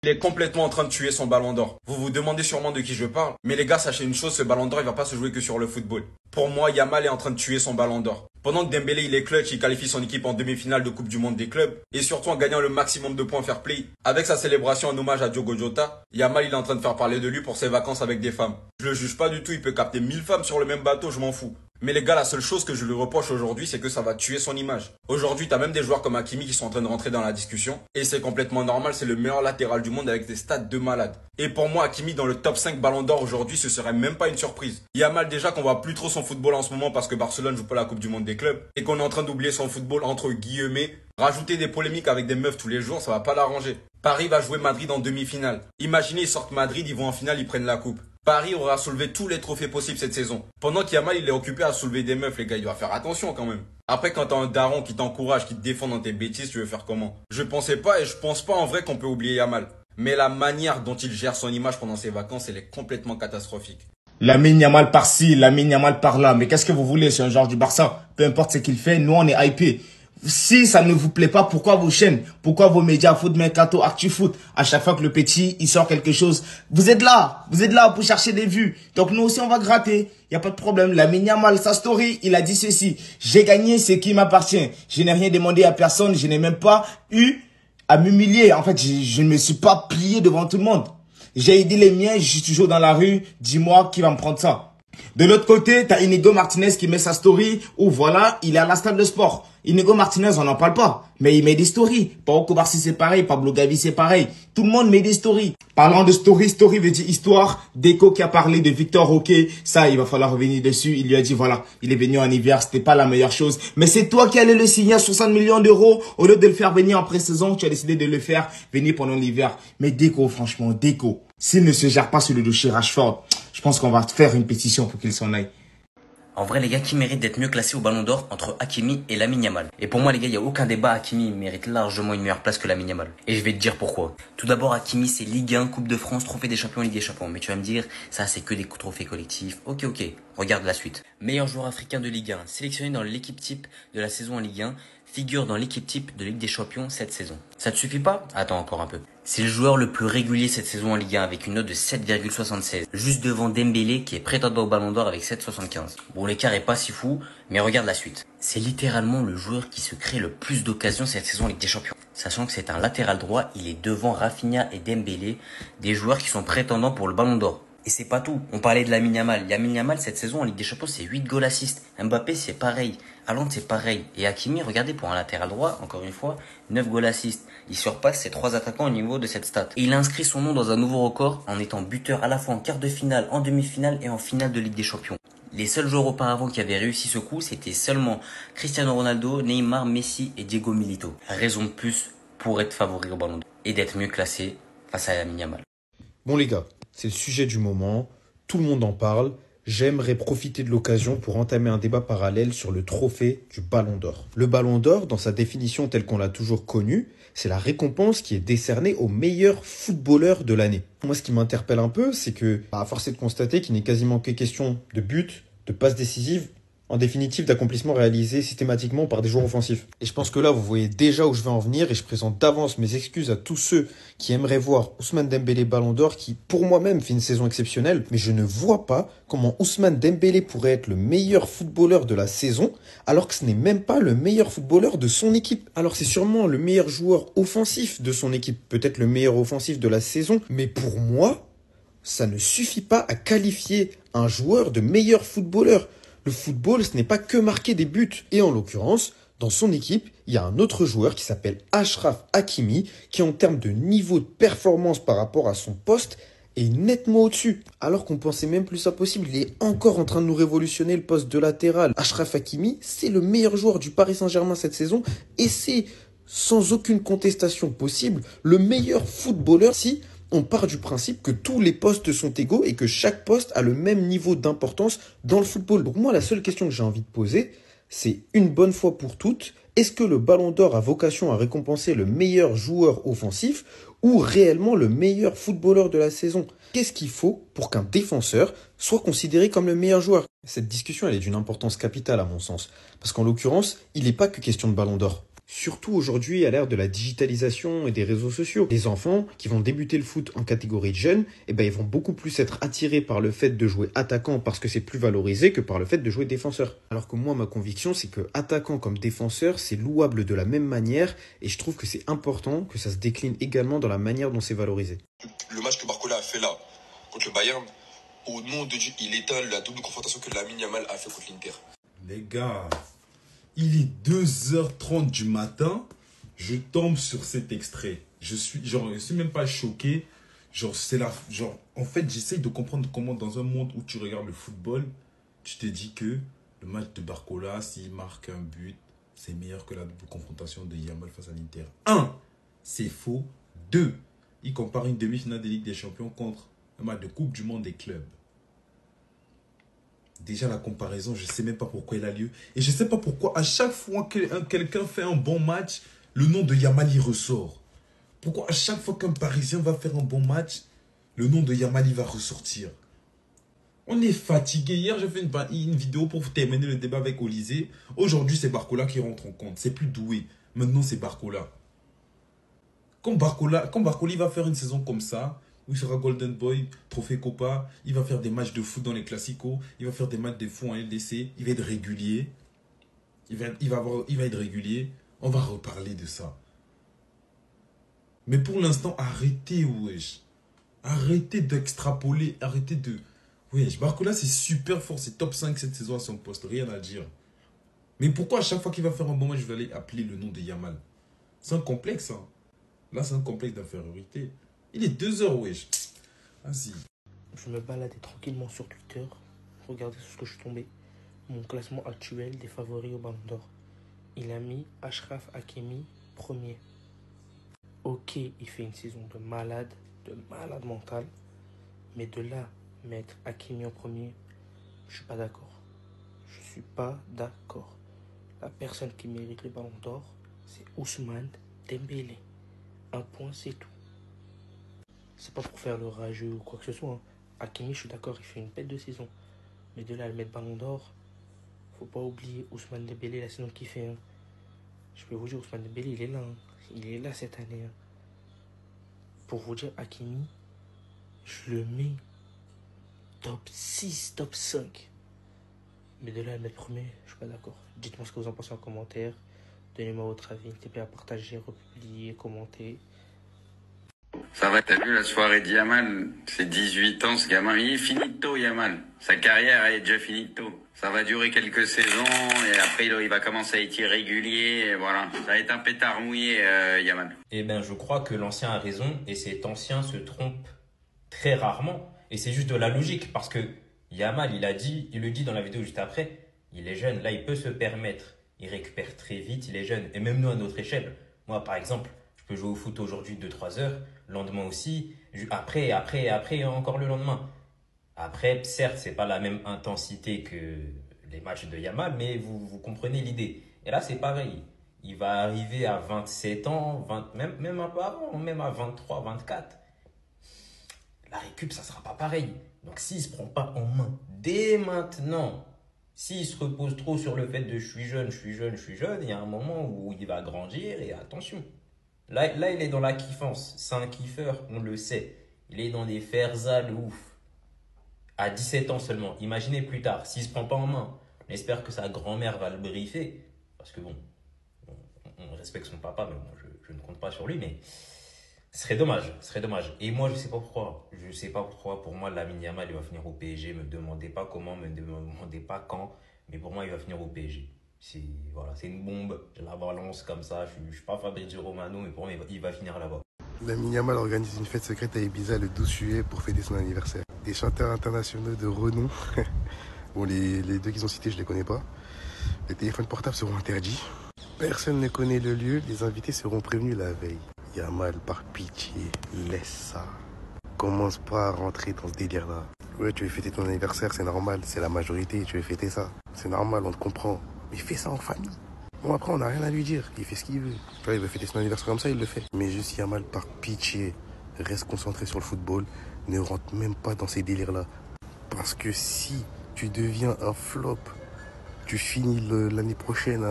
Il est complètement en train de tuer son ballon d'or. Vous vous demandez sûrement de qui je parle, mais les gars, sachez une chose, ce ballon d'or, il va pas se jouer que sur le football. Pour moi, Yamal est en train de tuer son ballon d'or. Pendant que Dembélé, il est clutch, il qualifie son équipe en demi-finale de Coupe du Monde des clubs, et surtout en gagnant le maximum de points fair play. Avec sa célébration en hommage à Diogo Jota, Yamal, il est en train de faire parler de lui pour ses vacances avec des femmes. Je le juge pas du tout, il peut capter 1000 femmes sur le même bateau, je m'en fous. Mais les gars, la seule chose que je lui reproche aujourd'hui, c'est que ça va tuer son image. Aujourd'hui, t'as même des joueurs comme Hakimi qui sont en train de rentrer dans la discussion. Et c'est complètement normal, c'est le meilleur latéral du monde avec des stats de malade. Et pour moi, Hakimi dans le top 5 ballon d'or aujourd'hui, ce serait même pas une surprise. Yamal déjà qu'on voit plus trop son football en ce moment parce que Barcelone joue pas la Coupe du Monde des clubs. Et qu'on est en train d'oublier son football entre guillemets. Rajouter des polémiques avec des meufs tous les jours, ça va pas l'arranger. Paris va jouer Madrid en demi-finale. Imaginez, ils sortent Madrid, ils vont en finale, ils prennent la coupe. Paris aura soulevé tous les trophées possibles cette saison. Pendant qu'Yamal, il est occupé à soulever des meufs, les gars, il doit faire attention quand même. Après, quand t'as un daron qui t'encourage, qui te défend dans tes bêtises, tu veux faire comment? Je pensais pas et je pense pas en vrai qu'on peut oublier Yamal. Mais la manière dont il gère son image pendant ses vacances, elle est complètement catastrophique. Lamine Yamal par-ci, Lamine Yamal par-là. Mais qu'est-ce que vous voulez? C'est un joueur du Barça. Peu importe ce qu'il fait, nous on est hypé. Si ça ne vous plaît pas, pourquoi vos chaînes, pourquoi vos médias, Foot Mercato, ActuFoot, à chaque fois que le petit, il sort quelque chose, vous êtes là pour chercher des vues. Donc nous aussi, on va gratter. Il n'y a pas de problème. Lamine Yamal, sa story, il a dit ceci. J'ai gagné ce qui m'appartient. Je n'ai rien demandé à personne. Je n'ai même pas eu à m'humilier. En fait, je ne me suis pas plié devant tout le monde. J'ai aidé les miens, je suis toujours dans la rue. Dis-moi qui va me prendre ça. De l'autre côté, t'as Inigo Martinez qui met sa story où voilà, il est à la salle de sport. Inigo Martinez, on n'en parle pas, mais il met des stories. Pau Cubarsí, c'est pareil, Pablo Gavi, c'est pareil. Tout le monde met des stories. Parlant de story, story veut dire histoire. Deco qui a parlé de Victor Roque, ça, il va falloir revenir dessus. Il lui a dit, voilà, il est venu en hiver, c'était pas la meilleure chose. Mais c'est toi qui allais le signer à 60 millions d'euros. Au lieu de le faire venir en pré-saison, tu as décidé de le faire venir pendant l'hiver. Mais Deco, franchement, Deco, s'il ne se gère pas sur le dossier Rashford, je pense qu'on va faire une pétition pour qu'il s'en aille. En vrai, les gars, qui mérite d'être mieux classé au Ballon d'Or entre Hakimi et Lamine Yamal. Et pour moi, les gars, il n'y a aucun débat. Hakimi mérite largement une meilleure place que Lamine Yamal. Et je vais te dire pourquoi. Tout d'abord, Hakimi, c'est Ligue 1, Coupe de France, Trophée des Champions, Ligue des Champions. Mais tu vas me dire, ça, c'est que des trophées collectifs. Ok. Regarde la suite. Meilleur joueur africain de Ligue 1, sélectionné dans l'équipe type de la saison en Ligue 1, figure dans l'équipe type de Ligue des Champions cette saison. Ça te suffit pas? Attends encore un peu. C'est le joueur le plus régulier cette saison en Ligue 1 avec une note de 7,76. Juste devant Dembélé qui est prétendant au Ballon d'Or avec 7,75. Bon, l'écart est pas si fou, mais regarde la suite. C'est littéralement le joueur qui se crée le plus d'occasions cette saison en Ligue des Champions. Sachant que c'est un latéral droit, il est devant Rafinha et Dembélé, des joueurs qui sont prétendants pour le Ballon d'Or. Et c'est pas tout. On parlait de Lamine Yamal. Lamine Yamal, cette saison en Ligue des Champions, c'est 8 goals assists. Mbappé, c'est pareil. Haaland, c'est pareil. Et Hakimi, regardez, pour un latéral droit, encore une fois, 9 goals assists. Il surpasse ses 3 attaquants au niveau de cette stat. Et il a inscrit son nom dans un nouveau record en étant buteur à la fois en quart de finale, en demi-finale et en finale de Ligue des Champions. Les seuls joueurs auparavant qui avaient réussi ce coup, c'était seulement Cristiano Ronaldo, Neymar, Messi et Diego Milito. Raison de plus pour être favori au Ballon d'Or et d'être mieux classé face à Lamine Yamal. Bon les gars, c'est le sujet du moment, tout le monde en parle. J'aimerais profiter de l'occasion pour entamer un débat parallèle sur le trophée du Ballon d'Or. Le Ballon d'Or, dans sa définition telle qu'on l'a toujours connue, c'est la récompense qui est décernée au meilleur footballeur de l'année. Moi, ce qui m'interpelle un peu, c'est que, à force de constater qu'il n'est quasiment que question de but, de passes décisives, en définitive d'accomplissement réalisé systématiquement par des joueurs offensifs. Et je pense que là, vous voyez déjà où je vais en venir et je présente d'avance mes excuses à tous ceux qui aimeraient voir Ousmane Dembélé Ballon d'Or qui, pour moi-même, fait une saison exceptionnelle. Mais je ne vois pas comment Ousmane Dembélé pourrait être le meilleur footballeur de la saison alors que ce n'est même pas le meilleur footballeur de son équipe. Alors c'est sûrement le meilleur joueur offensif de son équipe, peut-être le meilleur offensif de la saison. Mais pour moi, ça ne suffit pas à qualifier un joueur de meilleur footballeur. Le football, ce n'est pas que marquer des buts. Et en l'occurrence, dans son équipe, il y a un autre joueur qui s'appelle Achraf Hakimi, qui en termes de niveau de performance par rapport à son poste, est nettement au-dessus. Alors qu'on pensait même plus ça possible, il est encore en train de nous révolutionner le poste de latéral. Achraf Hakimi, c'est le meilleur joueur du Paris Saint-Germain cette saison, et c'est, sans aucune contestation possible, le meilleur footballeur si on part du principe que tous les postes sont égaux et que chaque poste a le même niveau d'importance dans le football. Donc moi, la seule question que j'ai envie de poser, c'est une bonne fois pour toutes, est-ce que le Ballon d'Or a vocation à récompenser le meilleur joueur offensif ou réellement le meilleur footballeur de la saison? Qu'est-ce qu'il faut pour qu'un défenseur soit considéré comme le meilleur joueur? Cette discussion, elle est d'une importance capitale à mon sens. Parce qu'en l'occurrence, il n'est pas que question de Ballon d'Or. Surtout aujourd'hui à l'ère de la digitalisation et des réseaux sociaux. Les enfants qui vont débuter le foot en catégorie de jeunes, ils vont beaucoup plus être attirés par le fait de jouer attaquant parce que c'est plus valorisé que par le fait de jouer défenseur. Alors que moi, ma conviction, c'est que attaquant comme défenseur, c'est louable de la même manière et je trouve que c'est important que ça se décline également dans la manière dont c'est valorisé. Le match que Barcola a fait là, contre le Bayern, au nom de Dieu, il éteint la double confrontation que Lamine Yamal a fait contre l'Inter. Les gars, il est 2h30 du matin, je tombe sur cet extrait. Je suis même pas choqué. En fait, j'essaye de comprendre comment dans un monde où tu regardes le football, tu te dis que le match de Barcola, s'il marque un but, c'est meilleur que la double confrontation de Yamal face à l'Inter. 1. C'est faux. 2. Il compare une demi-finale de Ligue des Champions contre un match de Coupe du Monde des clubs. Déjà, la comparaison, je ne sais même pas pourquoi elle a lieu. Et je ne sais pas pourquoi, à chaque fois que quelqu'un fait un bon match, le nom de Yamal y ressort. Pourquoi à chaque fois qu'un Parisien va faire un bon match, le nom de Yamal y va ressortir. On est fatigué. Hier, j'ai fait une vidéo pour terminer le débat avec Olysée. Aujourd'hui, c'est Barcola qui rentre en compte. C'est plus Doué. Maintenant, c'est Barcola. Quand Barcola il va faire une saison comme ça, où il sera Golden Boy, Trophée Copa, il va faire des matchs de foot dans les classicos, il va faire des matchs de foot en LDC, il va être régulier. Il va être régulier. On va reparler de ça. Mais pour l'instant, arrêtez, wesh. Arrêtez d'extrapoler, arrêtez de... Wesh, Barcola, c'est super fort, c'est top 5 cette saison à son poste, rien à dire. Mais pourquoi à chaque fois qu'il va faire un bon match, je vais aller appeler le nom de Yamal? C'est un complexe, hein. Là, c'est un complexe d'infériorité. Il est 2h, wesh. Vas-y. Je me baladais tranquillement sur Twitter. Regardez sur ce que je suis tombé. Mon classement actuel des favoris au Ballon d'Or. Il a mis Achraf Hakimi premier. Ok, il fait une saison de malade mental. Mais de là, mettre Hakimi en premier, je suis pas d'accord. Je suis pas d'accord. La personne qui mérite le Ballon d'Or, c'est Ousmane Dembélé. Un point, c'est tout. C'est pas pour faire le rageux ou quoi que ce soit. Hein. Hakimi, je suis d'accord, il fait une bête de saison. Mais de là à le mettre Ballon d'Or, faut pas oublier Ousmane Dembélé, la saison qu'il fait. Hein. Je peux vous dire, Ousmane Dembélé, il est là. Hein. Il est là cette année. Hein. Pour vous dire, Hakimi, je le mets top 6, top 5. Mais de là à le mettre premier, je suis pas d'accord. Dites-moi ce que vous en pensez en commentaire. Donnez-moi votre avis. N'hésitez pas à partager, republier, commenter. Ça va, t'as vu la soirée de Yamal? C'est 18 ans ce gamin. Il est finito Yamal. Sa carrière elle est déjà finito. Ça va durer quelques saisons et après il va commencer à être irrégulier. Et voilà, ça va être un pétard mouillé Yamal. Eh bien je crois que l'ancien a raison et cet ancien se trompe très rarement. Et c'est juste de la logique parce que Yamal il le dit dans la vidéo juste après, il est jeune, là il peut se permettre. Il récupère très vite, il est jeune. Et même nous, à notre échelle. Moi, par exemple, je peux jouer au foot aujourd'hui 2-3 heures. Le lendemain aussi. Après, encore le lendemain. Après, certes, c'est pas la même intensité que les matchs de Yamal, mais vous comprenez l'idée. Et là, c'est pareil. Il va arriver à 27 ans, même un peu avant, même à 23, 24. La récup, ça sera pas pareil. Donc, s'il se prend pas en main dès maintenant... S'il se repose trop sur le fait de je suis jeune, il y a un moment où il va grandir et attention. Là, il est dans la kiffance. C'est un kiffeur, on le sait. Il est dans des ferzas de ouf. À 17 ans seulement. Imaginez plus tard, s'il se prend pas en main. On espère que sa grand-mère va le briefer. Parce que bon, on respecte son papa, mais bon, je ne compte pas sur lui, mais... Ce serait dommage. Et moi, je sais pas pourquoi. Pour moi, Lamine Yamal, il va finir au PSG. Me demandez pas comment, me demandez pas quand. Mais pour moi, il va finir au PSG. C'est une bombe. Je la balance comme ça. Je suis pas Fabrizio Romano, mais pour moi, il va finir là-bas. Lamine Yamal organise une fête secrète à Ibiza le 12 juillet pour fêter son anniversaire. Des chanteurs internationaux de renom. Bon, les deux qu'ils ont cités, je les connais pas. Les téléphones portables seront interdits. Personne ne connaît le lieu. Les invités seront prévenus la veille. Yamal, par pitié, laisse ça. Commence pas à rentrer dans ce délire-là. Ouais, tu veux fêter ton anniversaire, c'est normal, c'est la majorité, tu veux fêter ça. C'est normal, on te comprend. Mais fais ça en famille. Bon, après, on n'a rien à lui dire. Il fait ce qu'il veut. Tu vois, il veut fêter son anniversaire comme ça, il le fait. Mais juste Yamal, par pitié, reste concentré sur le football. Ne rentre même pas dans ces délires-là. Parce que si tu deviens un flop, tu finis l'année prochaine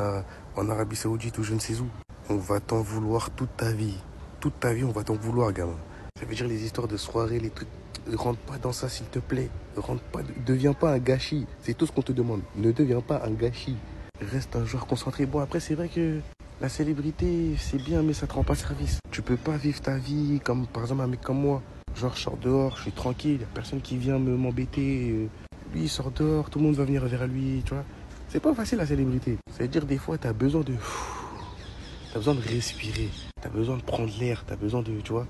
en Arabie Saoudite ou je ne sais où. On va t'en vouloir toute ta vie. Toute ta vie, on va t'en vouloir, gamin. Ça veut dire les histoires de soirée, les trucs. Ne rentre pas dans ça, s'il te plaît. Deviens pas un gâchis. C'est tout ce qu'on te demande. Ne deviens pas un gâchis. Reste un joueur concentré. Bon, après, c'est vrai que la célébrité, c'est bien, mais ça te rend pas service. Tu peux pas vivre ta vie comme, par exemple, un mec comme moi. Genre, je sors dehors, je suis tranquille, y a personne qui vient m'embêter. Lui, il sort dehors, tout le monde va venir vers lui, tu vois. C'est pas facile, la célébrité. C'est-à-dire, des fois, t'as besoin de respirer. T'as besoin de prendre l'air, t'as besoin de, tu vois.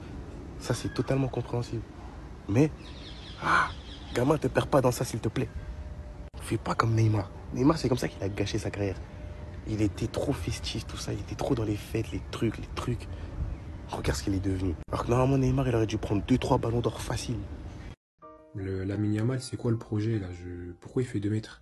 Ça, c'est totalement compréhensible. Mais, gamin, te perds pas dans ça, s'il te plaît. Fais pas comme Neymar. Neymar, c'est comme ça qu'il a gâché sa carrière. Il était trop festif, tout ça. Il était trop dans les fêtes, les trucs. Regarde ce qu'il est devenu. Alors que normalement, Neymar, il aurait dû prendre 2-3 ballons d'or facile. Lamine Yamal, c'est quoi le projet là? Pourquoi il fait 2 mètres?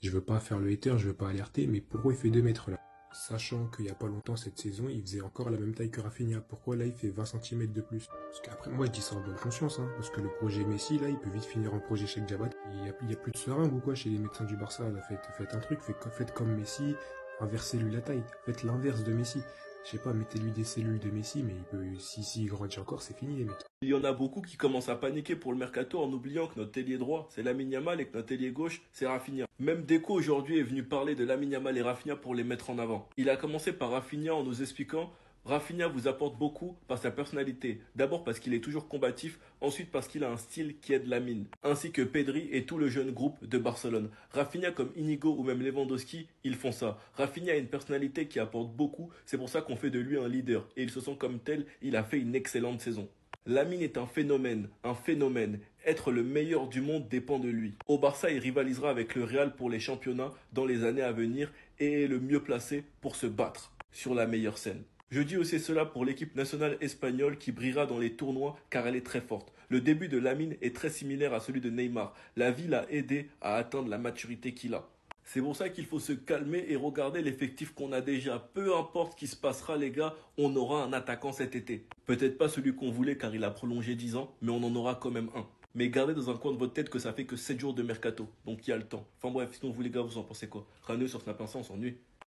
Je veux pas faire le hater, je veux pas alerter, mais pourquoi il fait 2 mètres là? Sachant qu'il y a pas longtemps cette saison, il faisait encore la même taille que Rafinha. Pourquoi là il fait 20 cm de plus? Parce qu'après moi je dis ça en bonne conscience, hein, parce que le projet Messi là il peut vite finir en projet Cheikh Diabat. Il y a plus de seringue ou quoi chez les médecins du Barça là. Faites un truc, faites comme Messi, inversez-lui la taille, faites l'inverse de Messi. Je sais pas, mettez-lui des cellules de Messi, mais s'il grandit encore, c'est fini les mecs. Il y en a beaucoup qui commencent à paniquer pour le mercato en oubliant que notre ailier droit, c'est Lamine Yamal et que notre ailier gauche, c'est Rafinha. Même Deco aujourd'hui est venu parler de Lamine Yamal et Rafinha pour les mettre en avant. Il a commencé par Rafinha en nous expliquant: Rafinha vous apporte beaucoup par sa personnalité. D'abord parce qu'il est toujours combatif, ensuite parce qu'il a un style qui aide Lamine, ainsi que Pedri et tout le jeune groupe de Barcelone. Rafinha comme Inigo ou même Lewandowski, ils font ça. Rafinha a une personnalité qui apporte beaucoup, c'est pour ça qu'on fait de lui un leader. Et il se sent comme tel, il a fait une excellente saison. Lamine est un phénomène. Être le meilleur du monde dépend de lui. Au Barça, il rivalisera avec le Real pour les championnats dans les années à venir et est le mieux placé pour se battre sur la meilleure scène. Je dis aussi cela pour l'équipe nationale espagnole qui brillera dans les tournois car elle est très forte. Le début de Lamine est très similaire à celui de Neymar. La vie l'a aidé à atteindre la maturité qu'il a. C'est pour ça qu'il faut se calmer et regarder l'effectif qu'on a déjà. Peu importe ce qui se passera les gars, on aura un attaquant cet été. Peut-être pas celui qu'on voulait car il a prolongé 10 ans, mais on en aura quand même un. Mais gardez dans un coin de votre tête que ça fait que 7 jours de mercato, donc il y a le temps. Enfin bref, sinon vous les gars, vous en pensez quoi? Raneux sur Snap Insta, on s'ennuie.